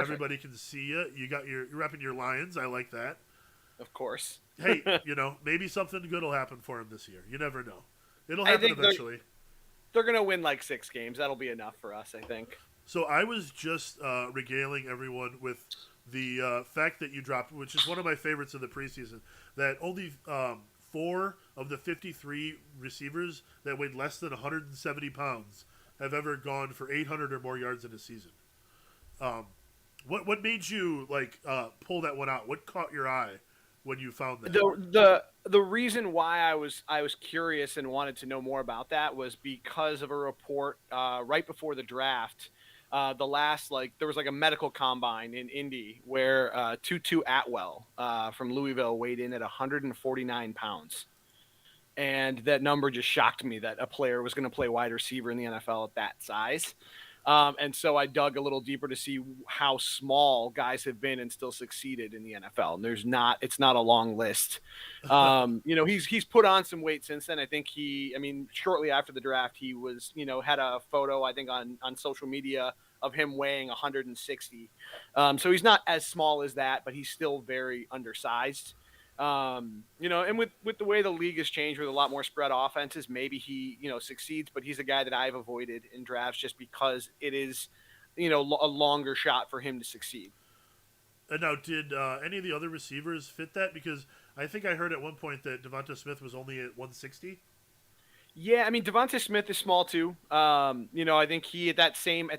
Everybody can see you. You're repping your Lions. I like that. Of course. hey, maybe something good will happen for him this year. You never know. It'll I happen think eventually. they're going to win like 6 games. That'll be enough for us, I think. So I was just regaling everyone with the fact that you dropped, which is one of my favorites of the preseason, that only 4 of the 53 receivers that weighed less than 170 pounds have ever gone for 800 or more yards in a season. What made you pull that one out? What caught your eye when you found that? The reason why I was curious and wanted to know more about that was because of a report right before the draft. The last there was a medical combine in Indy where Tutu Atwell from Louisville weighed in at 149 pounds. And that number just shocked me that a player was going to play wide receiver in the NFL at that size. And so I dug a little deeper to see how small guys have been and still succeeded in the NFL. And it's not a long list. He's put on some weight since then. I think shortly after the draft, he was, had a photo, I think on social media of him weighing 160. So he's not as small as that, but he's still very undersized. And with the way the league has changed with a lot more spread offenses, maybe he, succeeds, but he's a guy that I've avoided in drafts just because it is, a longer shot for him to succeed. And now, did any of the other receivers fit that? Because I think I heard at one point that Devonta Smith was only at 160. Yeah, Devonta Smith is small too. I think he at that same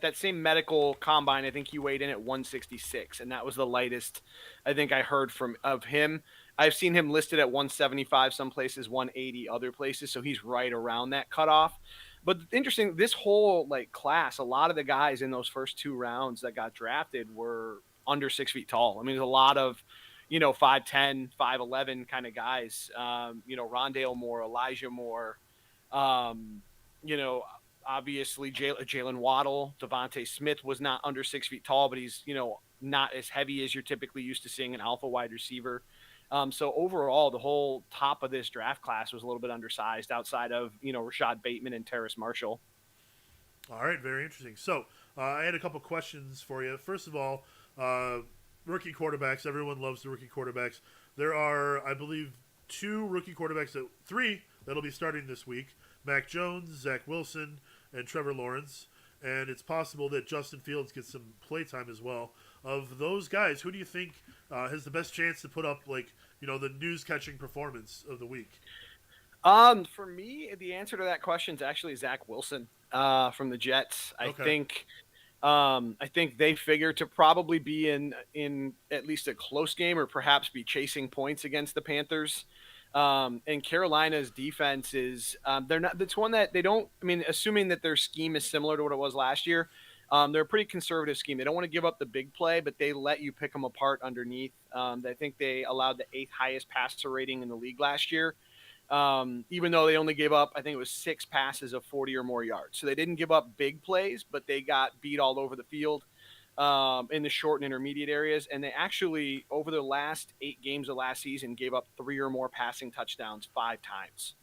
medical combine, I think he weighed in at 166, and that was the lightest I think I heard of him. I've seen him listed at 175 some places, 180 other places, so he's right around that cutoff. But interesting, this whole class, a lot of the guys in those first 2 rounds that got drafted were under 6 feet tall. There's a lot of 5'10", 5'11" kind of guys. Rondale Moore, Elijah Moore. Obviously Jalen Waddle, Devontae Smith was not under 6 feet tall, but he's, not as heavy as you're typically used to seeing an alpha wide receiver. So overall, the whole top of this draft class was a little bit undersized outside of, Rashad Bateman and Terrace Marshall. All right. Very interesting. So I had a couple questions for you. First of all, rookie quarterbacks. Everyone loves the rookie quarterbacks. There are, I believe, 3 rookie quarterbacks that'll be starting this week. Mac Jones, Zach Wilson, and Trevor Lawrence. And it's possible that Justin Fields gets some play time as well. Of those guys, who do you think has the best chance to put up, the news-catching performance of the week? For me, the answer to that question is actually Zach Wilson from the Jets. Okay. I think they figure to probably be in at least a close game or perhaps be chasing points against the Panthers. And Carolina's defense is they're not. That's one that they don't. Assuming that their scheme is similar to what it was last year, they're a pretty conservative scheme. They don't want to give up the big play, but they let you pick them apart underneath. I think they allowed the 8th highest passer rating in the league last year, even though they only gave up, I think it was 6 passes of 40 or more yards. So they didn't give up big plays, but they got beat all over the field in the short and intermediate areas. And they actually, over the last 8 games of last season, gave up 3 or more passing touchdowns 5 times.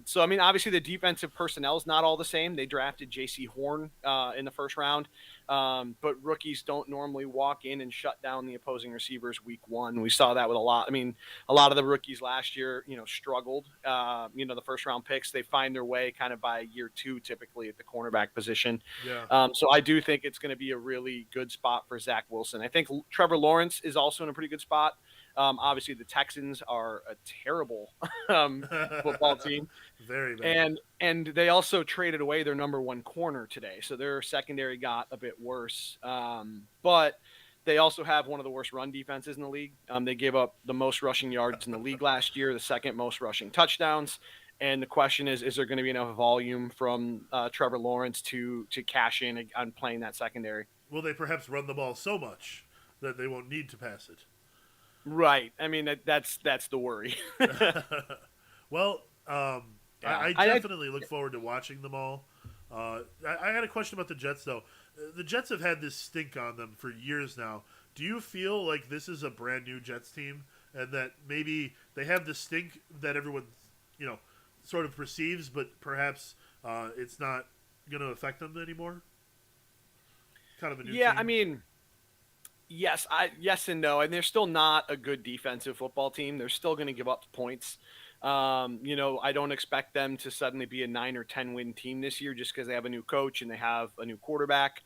So, obviously the defensive personnel is not all the same. They drafted J.C. Horn in the first round, but rookies don't normally walk in and shut down the opposing receivers week 1. We saw that with a lot of the rookies last year, struggled. The first round picks, they find their way kind of by year 2 typically at the cornerback position. Yeah. So I do think it's going to be a really good spot for Zach Wilson. I think Trevor Lawrence is also in a pretty good spot. Obviously, the Texans are a terrible football team. Very bad. And they also traded away their number 1 corner today, so their secondary got a bit worse. But they also have one of the worst run defenses in the league. They gave up the most rushing yards in the league last year, the 2nd most rushing touchdowns. And the question is there going to be enough volume from Trevor Lawrence to cash in on playing that secondary? Will they perhaps run the ball so much that they won't need to pass it? Right. That's the worry. Well, Yeah. I definitely look forward to watching them all. I had a question about the Jets, though. The Jets have had this stink on them for years now. Do you feel like this is a brand new Jets team and that maybe they have the stink that everyone, sort of perceives, but perhaps it's not going to affect them anymore? Kind of a new team. Yes and no, and they're still not a good defensive football team. They're still going to give up points. I don't expect them to suddenly be a 9 or 10 win team this year just because they have a new coach and they have a new quarterback.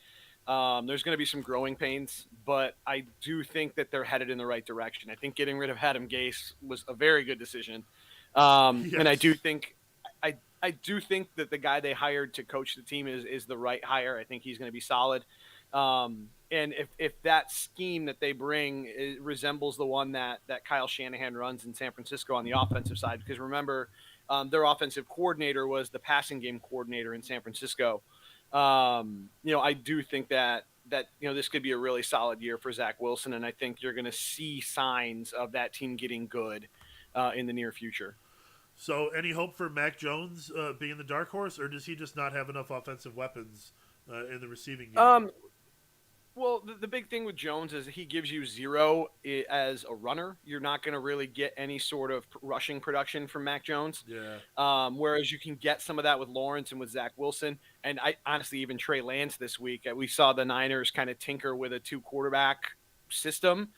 There's going to be some growing pains, but I do think that they're headed in the right direction. I think getting rid of Adam Gase was a very good decision, and Yes. I do think that the guy they hired to coach the team is the right hire. I think he's going to be solid. And if that scheme that they bring resembles the one that Kyle Shanahan runs in San Francisco on the offensive side, because remember, their offensive coordinator was the passing game coordinator in San Francisco. I do think that this could be a really solid year for Zach Wilson, and I think you're going to see signs of that team getting good in the near future. So, any hope for Mac Jones being the dark horse, or does he just not have enough offensive weapons in the receiving game? Um, Well, the big thing with Jones is he gives you zero as a runner. You're not going to really get any sort of rushing production from Mac Jones. Yeah. Whereas you can get some of that with Lawrence and with Zach Wilson. And I honestly, even Trey Lance this week, we saw the Niners kind of tinker with a 2 quarterback system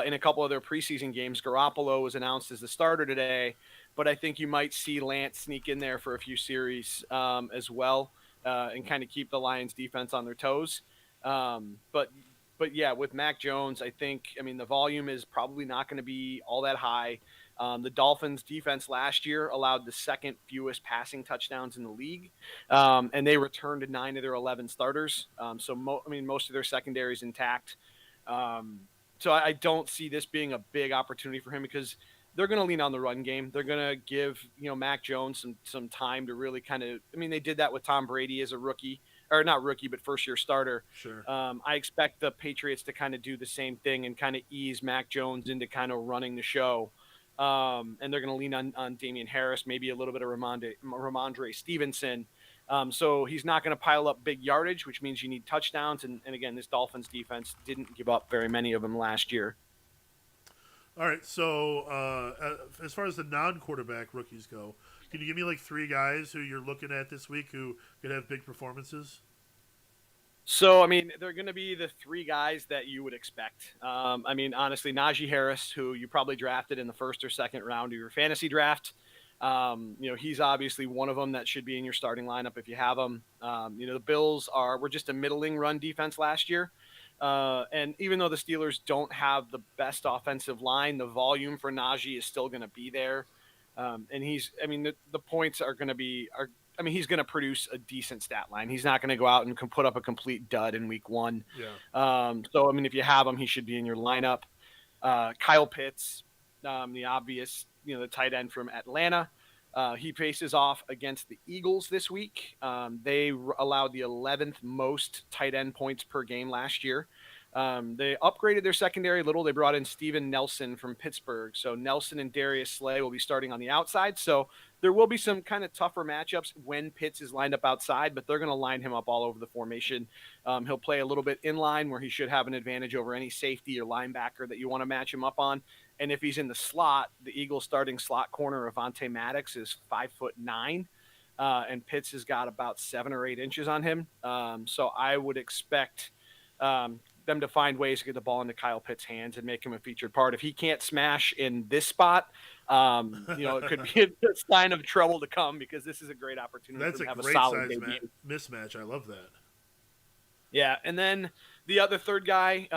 in a couple of their preseason games. Garoppolo was announced as the starter today, but I think you might see Lance sneak in there for a few series as well and kind of keep the Lions defense on their toes. But yeah, with Mac Jones, the volume is probably not going to be all that high. The Dolphins defense last year allowed the second fewest passing touchdowns in the league, and they returned to 9 of their 11 starters. Most of their secondary is intact. So I don't see this being a big opportunity for him because they're going to lean on the run game. They're going to give Mac Jones some time to really kind of. They did that with Tom Brady as a rookie, or not rookie, but first year starter. Sure. I expect the Patriots to kind of do the same thing and kind of ease Mac Jones into kind of running the show. And they're going to lean on Damian Harris, maybe a little bit of Ramondre Stevenson. So he's not going to pile up big yardage, which means you need touchdowns. And again, this Dolphins defense didn't give up very many of them last year. All right. So, as far as the non-quarterback rookies go, can you give me like 3 guys who you're looking at this week who could have big performances? So, they're going to be the 3 guys that you would expect. Honestly, Najee Harris, who you probably drafted in the first or second round of your fantasy draft. He's obviously one of them that should be in your starting lineup if you have him. The Bills were just a middling run defense last year. And even though the Steelers don't have the best offensive line, the volume for Najee is still going to be there. And the points are going to be, he's going to produce a decent stat line. He's not going to go out and put up a complete dud in week 1. Yeah. If you have him, he should be in your lineup. Kyle Pitts, the obvious, the tight end from Atlanta. He faces off against the Eagles this week. They allowed the 11th most tight end points per game last year. They upgraded their secondary a little. They brought in Steven Nelson from Pittsburgh. So Nelson and Darius Slay will be starting on the outside. So there will be some kind of tougher matchups when Pitts is lined up outside, but they're going to line him up all over the formation. He'll play a little bit in line where he should have an advantage over any safety or linebacker that you want to match him up on. And if he's in the slot, the Eagles starting slot corner, Avonte Maddox, is 5'9", and Pitts has got about 7 or 8 inches on him. So I would expect them to find ways to get the ball into Kyle Pitts' hands and make him a featured part. If he can't smash in this spot, it could be a sign of trouble to come because this is a great opportunity That's for him a to have great a solid size debut. mismatch. I love that. Yeah, and then the other third guy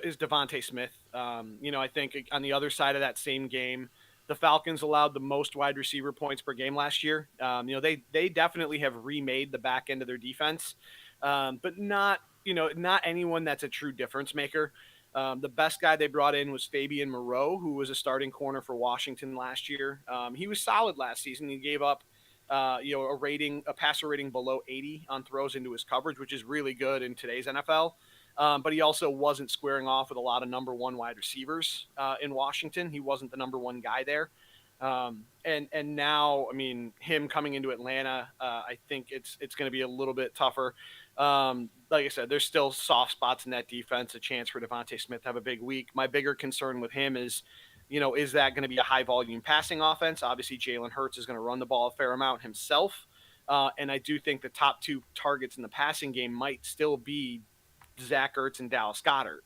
is Devontae Smith. I think on the other side of that same game, the Falcons allowed the most wide receiver points per game last year. They definitely have remade the back end of their defense, but not anyone that's a true difference maker. The best guy they brought in was Fabian Moreau, who was a starting corner for Washington last year. He was solid last season. He gave up a passer rating below 80 on throws into his coverage, which is really good in today's NFL. But he also wasn't squaring off with a lot of number 1 wide receivers in Washington. He wasn't the number 1 guy there. And now, him coming into Atlanta, I think it's going to be a little bit tougher. Like I said, there's still soft spots in that defense, a chance for Devontae Smith to have a big week. My bigger concern with him is that going to be a high volume passing offense? Obviously, Jalen Hurts is going to run the ball a fair amount himself. And I do think the top 2 targets in the passing game might still be Zach Ertz and Dallas Goedert.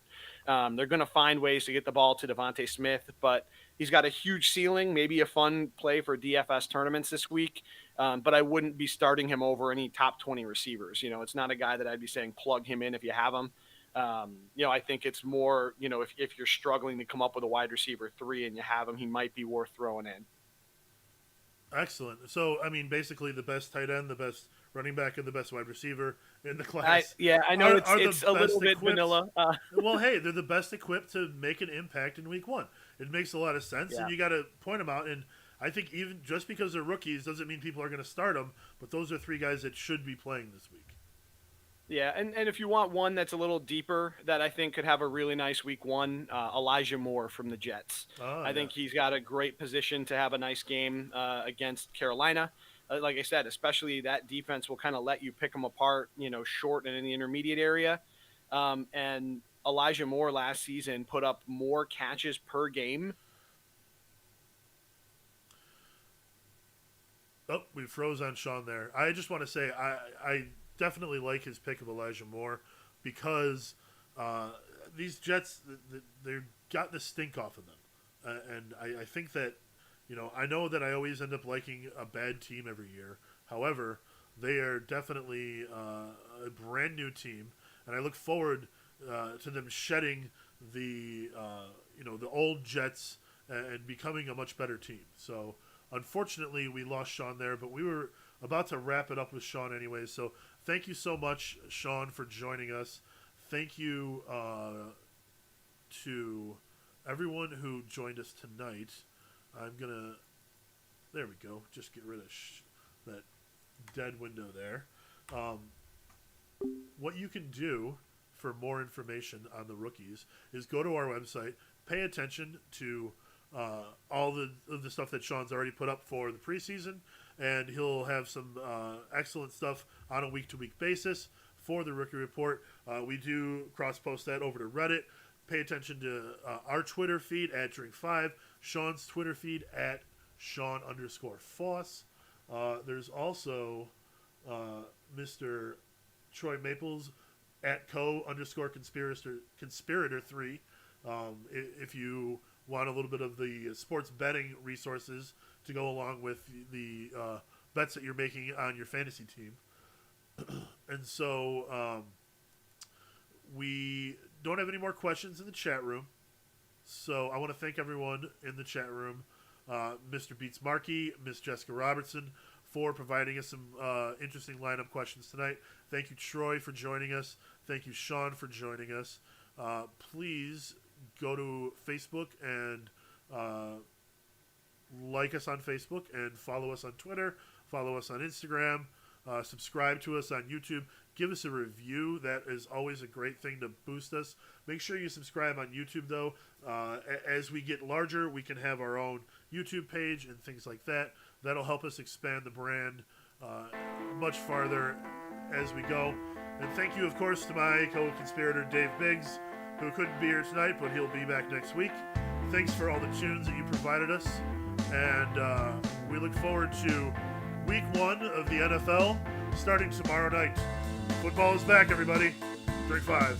They're going to find ways to get the ball to Devontae Smith, but he's got a huge ceiling, maybe a fun play for DFS tournaments this week. But I wouldn't be starting him over any top 20 receivers. It's not a guy that I'd be saying plug him in if you have him. I think it's more, if you're struggling to come up with a wide receiver 3 and you have him, he might be worth throwing in. Excellent. So, I mean, basically the best tight end, the best running back, and the best wide receiver in the class. I know are it's the a little best bit equipped- vanilla. Well, hey, they're the best equipped to make an impact in week 1. It makes a lot of sense, Yeah. and you got to point them out. And I think even just because they're rookies doesn't mean people are going to start them, but those are 3 guys that should be playing this week. Yeah, and if you want one that's a little deeper that I think could have a really nice week 1, Elijah Moore from the Jets. I think he's got a great position to have a nice game against Carolina. Like I said, especially that defense will kind of let you pick them apart, short and in the intermediate area. And Elijah Moore last season put up more catches per game. Oh, we froze on Sean there. I just want to say I definitely like his pick of Elijah Moore because these Jets, they've got the stink off of them. And I think that, I know that I always end up liking a bad team every year. However, they are definitely a brand new team. And I look forward to them shedding the old Jets and becoming a much better team. So, unfortunately, we lost Sean there, but we were about to wrap it up with Sean anyway. So thank you so much, Sean, for joining us. Thank you to everyone who joined us tonight. There we go. Just get rid of that dead window there. What you can do for more information on the rookies is go to our website, pay attention to all the stuff that Sean's already put up for the preseason, and he'll have some excellent stuff on a week-to-week basis for the Rookie Report. We do cross-post that over to Reddit. Pay attention to our Twitter feed at drinkfive, Sean's Twitter feed at Sean_Foss. There's also Mr. Troy Maples at co_conspirator3. If you want a little bit of the sports betting resources to go along with the bets that you're making on your fantasy team. And so we don't have any more questions in the chat room. So I want to thank everyone in the chat room, Mr. Beats Markey, Miss Jessica Robertson, for providing us some interesting lineup questions tonight. Thank you, Troy, for joining us. Thank you, Sean, for joining us. Please go to Facebook and like us on Facebook and follow us on Twitter, follow us on Instagram, subscribe to us on YouTube. Give us a review. That is always a great thing to boost us. Make sure you subscribe on YouTube, though. As we get larger, we can have our own YouTube page and things like that. That'll help us expand the brand much farther as we go. And thank you, of course, to my co-conspirator, Dave Biggs, who couldn't be here tonight, but he'll be back next week. Thanks for all the tunes that you provided us. And we look forward to week 1 of the NFL starting tomorrow night. Football is back, everybody. Drink 5.